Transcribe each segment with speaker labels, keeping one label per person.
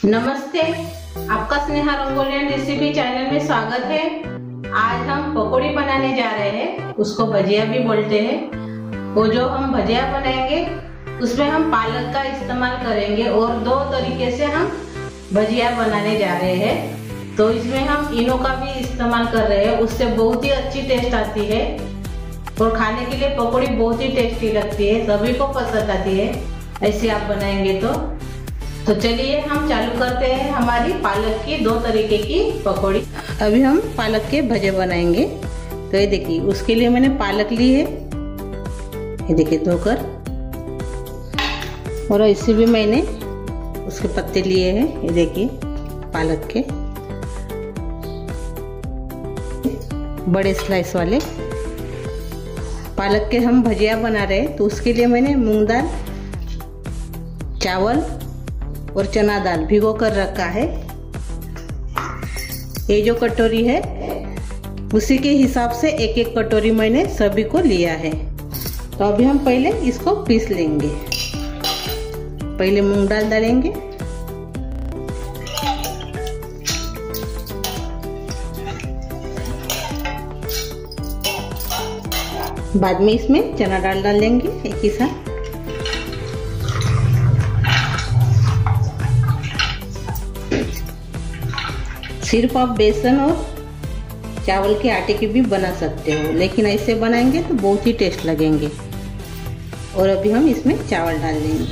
Speaker 1: नमस्ते, आपका Sneha रंगोलियन recipe channel में स्वागत है। आज हम पकौड़ी बनाने जा रहे हैं, उसको भजिया भी बोलते हैं। वो जो हम भजिया बनाएंगे उसमें हम पालक का इस्तेमाल करेंगे और दो तरीके से हम भजिया बनाने जा रहे हैं। तो इसमें हम इनो का भी इस्तेमाल कर रहे हैं, उससे बहुत ही अच्छी टेस्ट आती है और खाने के लिए पकौड़ी बहुत ही टेस्टी लगती है, सभी को पसंद आती है ऐसे आप बनाएंगे तो चलिए हम चालू करते हैं हमारी पालक की दो तरीके की पकौड़ी। अभी हम पालक के भजे बनाएंगे। तो ये देखिए, उसके लिए मैंने पालक ली है, ये देखिए धोकर, और ऐसे भी मैंने उसके पत्ते लिए हैं, ये देखिए पालक के बड़े स्लाइस वाले। पालक के हम भजिया बना रहे हैं तो उसके लिए मैंने मूंग दाल, चावल और चना दाल भिगो कर रखा है। ये जो कटोरी है उसी के हिसाब से एक एक कटोरी मैंने सभी को लिया है। तो अभी हम पहले इसको पीस लेंगे। पहले मूंग दाल डालेंगे, बाद में इसमें चना दाल डाल लेंगे एक ही साथ। सिर्फ आप बेसन और चावल के आटे की भी बना सकते हो, लेकिन ऐसे बनाएंगे तो बहुत ही टेस्ट लगेंगे। और अभी हम इसमें चावल डाल देंगे।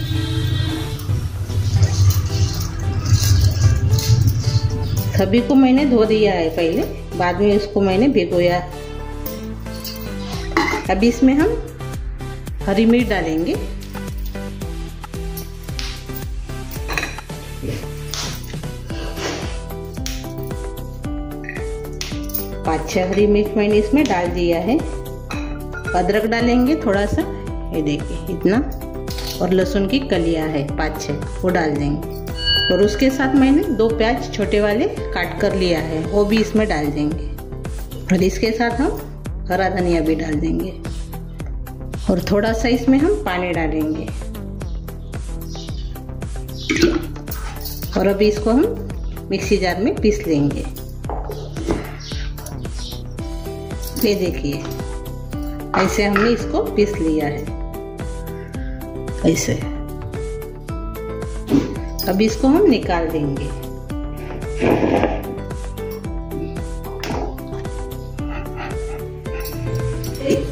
Speaker 1: सभी को मैंने धो दिया है पहले, बाद में इसको मैंने भिगोया। अभी इसमें हम हरी मिर्च डालेंगे, पाँच छह हरी मिर्च मैंने इसमें डाल दिया है। अदरक डालेंगे थोड़ा सा, ये देखिए इतना, और लहसुन की कलियां है 5-6, वो डाल देंगे। और उसके साथ मैंने 2 प्याज छोटे वाले काट कर लिया है, वो भी इसमें डाल देंगे। और इसके साथ हम हरा धनिया भी डाल देंगे और थोड़ा सा इसमें हम पानी डालेंगे। और अभी इसको हम मिक्सी जार में पीस लेंगे। ये देखिए ऐसे हमने इसको पीस लिया है, ऐसे। अब इसको हम निकाल देंगे।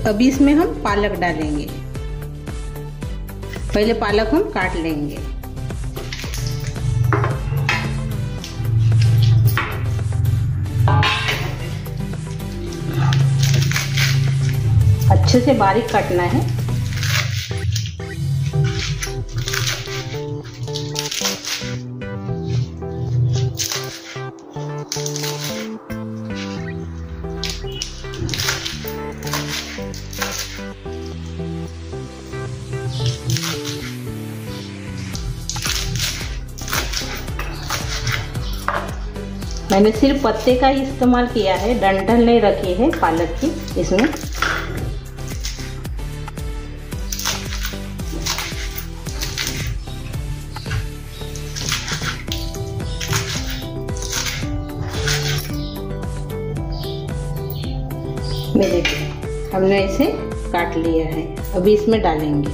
Speaker 1: अभी इसमें हम पालक डालेंगे। पहले पालक हम काट लेंगे। अच्छे से बारीक काटना है। मैंने सिर्फ पत्ते का ही इस्तेमाल किया है, डंठल नहीं रखी है पालक की इसमें। देखिए हमने इसे काट लिया है, अभी इसमें डालेंगे।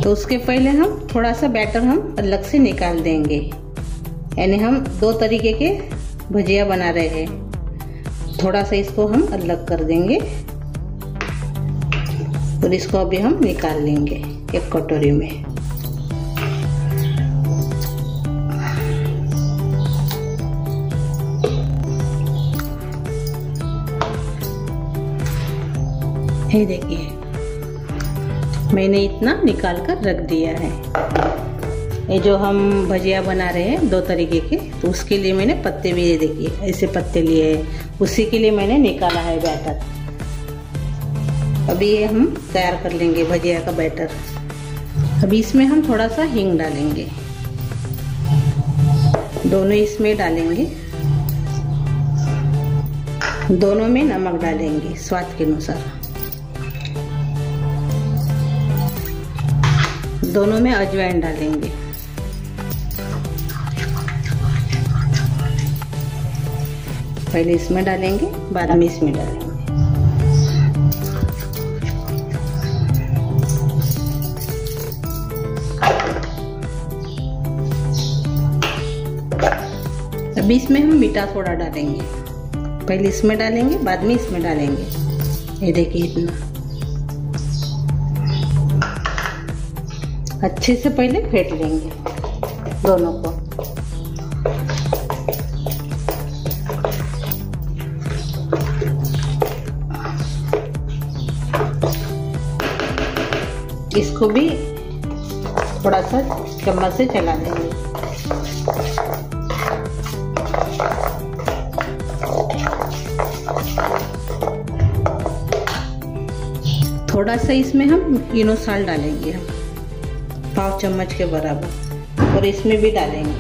Speaker 1: तो उसके पहले हम थोड़ा सा बैटर हम अलग से निकाल देंगे, यानी हम 2 तरीके के भजिया बना रहे हैं। थोड़ा सा इसको हम अलग कर देंगे और इसको अभी हम निकाल लेंगे एक कटोरी में। ये देखिए मैंने इतना निकाल कर रख दिया है। ये जो हम भजिया बना रहे हैं 2 तरीके के, तो उसके लिए मैंने पत्ते भी, ये देखिए ऐसे पत्ते लिए हैं, उसी के लिए मैंने निकाला है बैटर। अभी ये हम तैयार कर लेंगे भजिया का बैटर। अभी इसमें हम थोड़ा सा हींग डालेंगे, दोनों इसमें डालेंगे। दोनों में नमक डालेंगे स्वाद के अनुसार। दोनों में अजवाइन डालेंगे। पहले इसमें डालेंगे, बाद में इसमें डालेंगे। अभी इसमें हम मीठा सोडा डालेंगे। पहले इसमें डालेंगे, बाद में इसमें डालेंगे। ये देखिए इतना। अच्छे से पहले फेंट लेंगे दोनों को। इसको भी थोड़ा सा चम्मच से चला देंगे। थोड़ा सा इसमें हम इनो साल्ट डालेंगे, हम 1/2 चम्मच के बराबर, और इसमें भी डालेंगे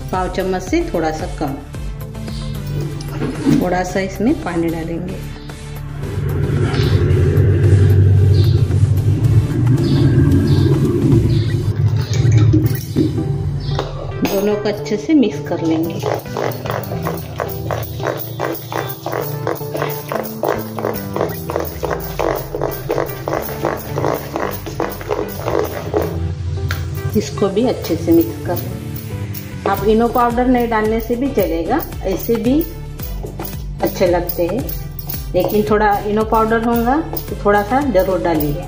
Speaker 1: 1/2 चम्मच से थोड़ा सा कम। थोड़ा सा इसमें पानी डालेंगे। दोनों को अच्छे से मिक्स कर लेंगे। इसको भी अच्छे से मिक्स कर लें। आप इनो पाउडर नहीं डालने से भी चलेगा, ऐसे भी अच्छे लगते हैं, लेकिन थोड़ा इनो पाउडर होगा तो थोड़ा सा जरूर डालिए।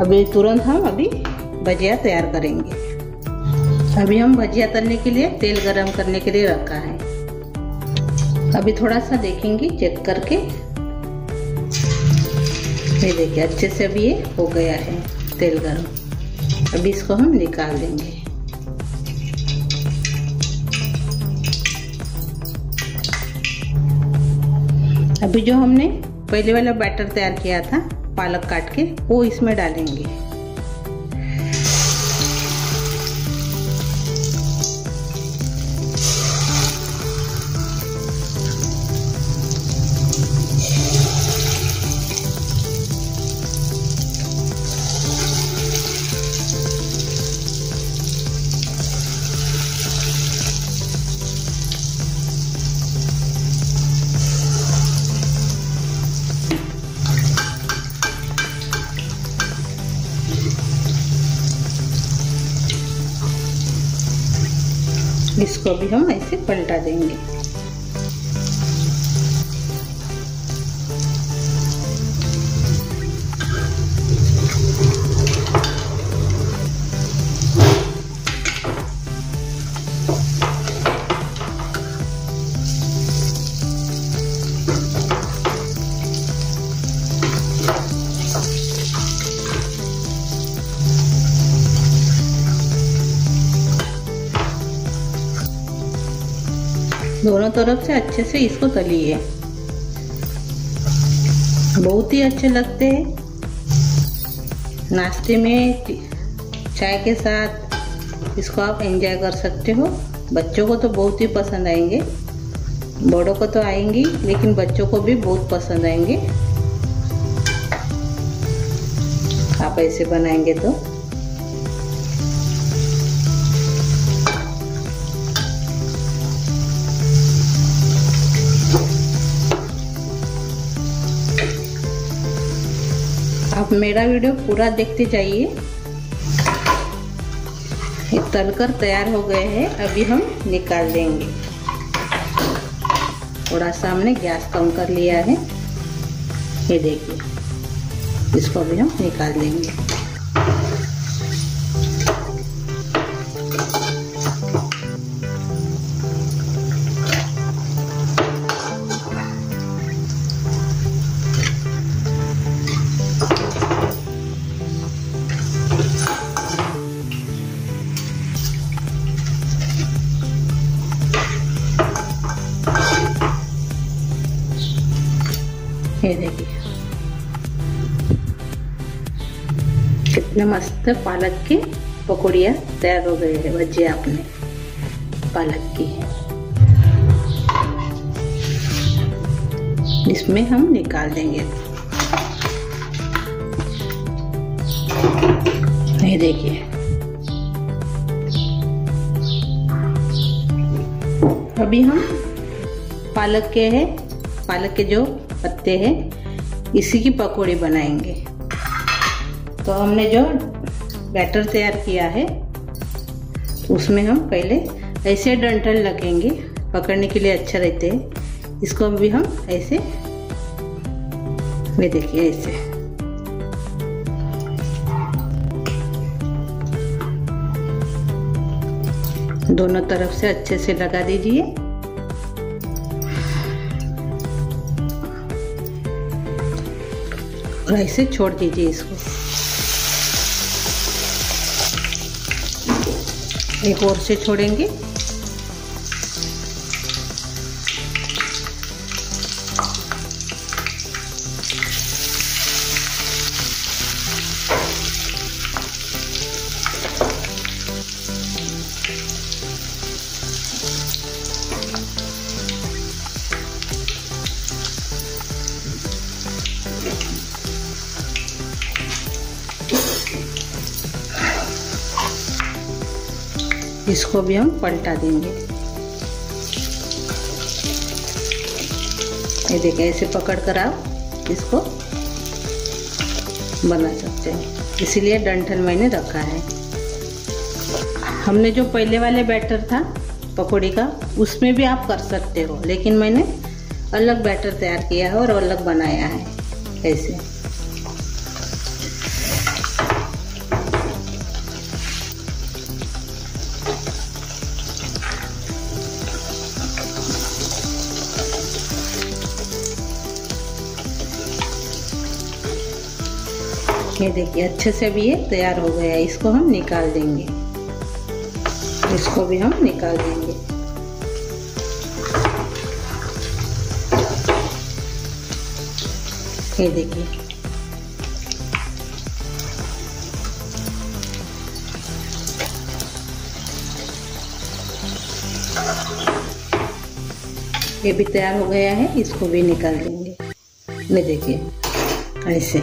Speaker 1: अभी तुरंत हम भजिया तैयार करेंगे। अभी हम भजिया तलने के लिए तेल गरम करने के लिए रखा है। अभी थोड़ा सा देखेंगे चेक करके। ये देखिए अच्छे से अभी ये हो गया है तेल गरम। अभी इसको हम निकाल देंगे। अभी जो हमने पहले वाला बैटर तैयार किया था पालक काट के, वो इसमें डालेंगे। इसको भी हम ऐसे पलटा देंगे। दोनों तरफ से अच्छे से इसको तलिए। बहुत ही अच्छे लगते हैं। नाश्ते में चाय के साथ इसको आप एंजॉय कर सकते हो। बच्चों को तो बहुत ही पसंद आएंगे, बड़ों को तो आएंगी, लेकिन बच्चों को भी बहुत पसंद आएंगे। आप ऐसे बनाएंगे तो। आप मेरा वीडियो पूरा देखते जाइए। ये तलकर तैयार हो गए हैं। अभी हम निकाल देंगे। थोड़ा सा हमने गैस कम कर लिया है। ये देखिए, इसको भी हम निकाल देंगे। ये देखिए कितने मस्त पालक की पकौड़ियाँ तैयार हो गई है भजिया अपने। पालक की। इसमें हम निकाल देंगे। ये देखिए, अभी हम पालक के जो पत्ते हैं इसी की पकौड़ी बनाएंगे। तो हमने जो बैटर तैयार किया है उसमें हम पहले ऐसे डंठल लगेंगे, पकड़ने के लिए अच्छा रहते हैं। इसको भी हम ऐसे, ये देखिए ऐसे दोनों तरफ से अच्छे से लगा दीजिए। और ऐसे छोड़ दीजिए इसको। एक और से छोड़ेंगे। इसको भी हम पलटा देंगे। ये देखिए, ऐसे पकड़ कर आप इसको बना सकते हैं, इसीलिए डंठल मैंने रखा है। हमने जो पहले वाले बैटर था पकौड़ी का, उसमें भी आप कर सकते हो, लेकिन मैंने अलग बैटर तैयार किया है और अलग बनाया है ऐसे। ये देखिए, अच्छे से भी ये तैयार हो गया है। इसको हम निकाल देंगे। इसको भी हम निकाल देंगे। ये देखिए, ये भी तैयार हो गया है। इसको भी निकाल देंगे। ये देखिए ऐसे।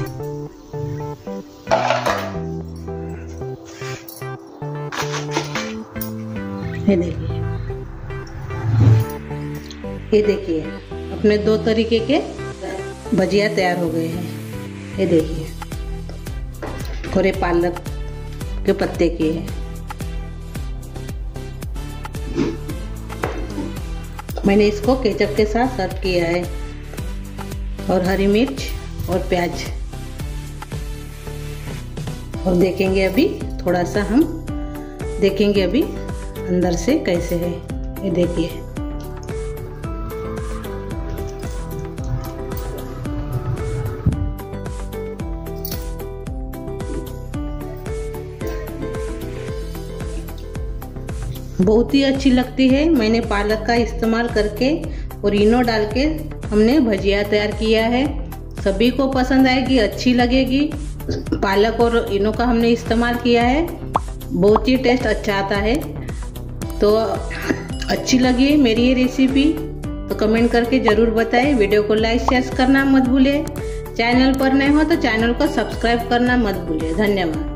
Speaker 1: ये देखिए अपने दो तरीके के भजिया तैयार हो गए हैं। ये देखिए, और ये पालक के पत्ते के हैं। मैंने इसको केचप के साथ सर्व किया है, और हरी मिर्च और प्याज। और देखेंगे अभी थोड़ा सा, हम देखेंगे अभी अंदर से कैसे है। ये देखिए, बहुत ही अच्छी लगती है। मैंने पालक का इस्तेमाल करके और इनो डाल के हमने भजिया तैयार किया है। सभी को पसंद आएगी, अच्छी लगेगी। पालक और इनो का हमने इस्तेमाल किया है, बहुत ही टेस्ट अच्छा आता है। तो अच्छी लगी मेरी ये रेसिपी तो कमेंट करके ज़रूर बताएं। वीडियो को लाइक शेयर करना मत भूलिए। चैनल पर नए हो तो चैनल को सब्सक्राइब करना मत भूलिए। धन्यवाद।